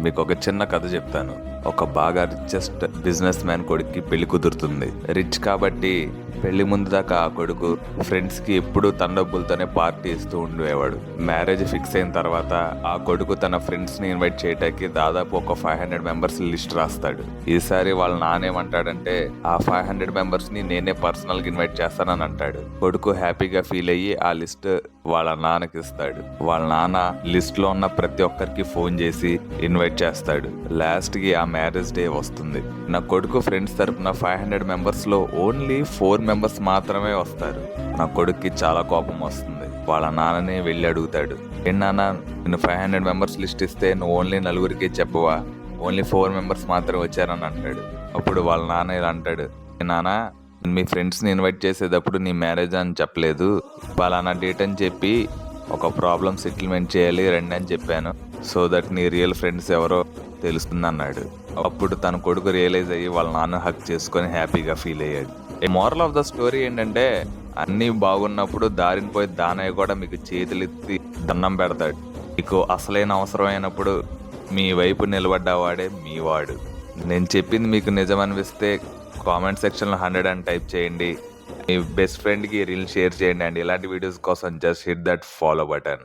మీకు ఒక చిన్న కథ చెప్తాను. ఒక బాగా రిచెస్ట్ బిజినెస్ మ్యాన్ కొడుక్కి పెళ్లి కుదురుతుంది. రిచ్ కాబట్టి పెళ్లి ముందు దాకా ఆ కొడుకు ఫ్రెండ్స్ కి ఎప్పుడు తన డబ్బులతోనే పార్టీ ఇస్తూ ఉండేవాడు. మ్యారేజ్ ఫిక్స్ అయిన తర్వాత ఆ కొడుకు తన ఫ్రెండ్స్ ని ఇన్వైట్ చేయడానికి దాదాపు ఒక 500 మెంబర్స్ లిస్ట్ రాస్తాడు. ఈసారి వాళ్ళ నాన్న ఏమంటాడంటే ఆ 500 మెంబర్స్ ని నేనే పర్సనల్ గా ఇన్వైట్ చేస్తానని అంటాడు. కొడుకు హ్యాపీగా ఫీల్ అయ్యి ఆ లిస్ట్ వాళ్ళ నాన్నకి ఇస్తాడు. వాళ్ళ నాన్న లిస్ట్ లో ఉన్న ప్రతి ఒక్కరికి ఫోన్ చేసి ఇన్వైట్ చేస్తాడు. లాస్ట్ కి ఆ మ్యారేజ్ డే వస్తుంది. నా కొడుకు ఫ్రెండ్స్ తరపున 500 మెంబర్స్ లో ఓన్లీ 4 మెంబర్స్ మాత్రమే వస్తారు. నా కొడుక్కి చాలా కోపం వస్తుంది. వాళ్ళ నాన్నని వెళ్ళి అడుగుతాడు, నాన్న నేను 500 మెంబర్స్ లిస్ట్ ఇస్తే నువ్వు ఓన్లీ నలుగురికి చెప్పవా, ఓన్లీ 4 మెంబర్స్ మాత్రం వచ్చారని అంటాడు. అప్పుడు వాళ్ళ నాన్న ఇలా అంటాడు, నాన్న మీ ఫ్రెండ్స్ని ఇన్వైట్ చేసేటప్పుడు నీ మ్యారేజ్ అని చెప్పలేదు, పలానా డేట్ అని చెప్పి ఒక ప్రాబ్లం సెటిల్మెంట్ చేయాలి రండి అని చెప్పాను, సో దట్ నీ రియల్ ఫ్రెండ్స్ ఎవరో తెలుస్తుంది అన్నాడు. అప్పుడు తన కొడుకు రియలైజ్ అయ్యి వాళ్ళ నాన్న హక్ చేసుకొని హ్యాపీగా ఫీల్ అయ్యాడు. మోరల్ ఆఫ్ ద స్టోరీ ఏంటంటే అన్నీ బాగున్నప్పుడు దారిని పోయి దానయ్య కూడా మీకు చేతులెత్తి దండం పెడతాడు. మీకు అసలైన అవసరమైనప్పుడు మీ వైపు నిలబడ్డవాడే మీ వాడు. నేను చెప్పింది మీకు నిజం అనిపిస్తే కామెంట్ సెక్షన్లో 100 అని టైప్ చేయండి. మీ బెస్ట్ ఫ్రెండ్కి రీల్ షేర్ చేయండి అండ్ ఇలాంటి వీడియోస్ కోసం just hit that follow button.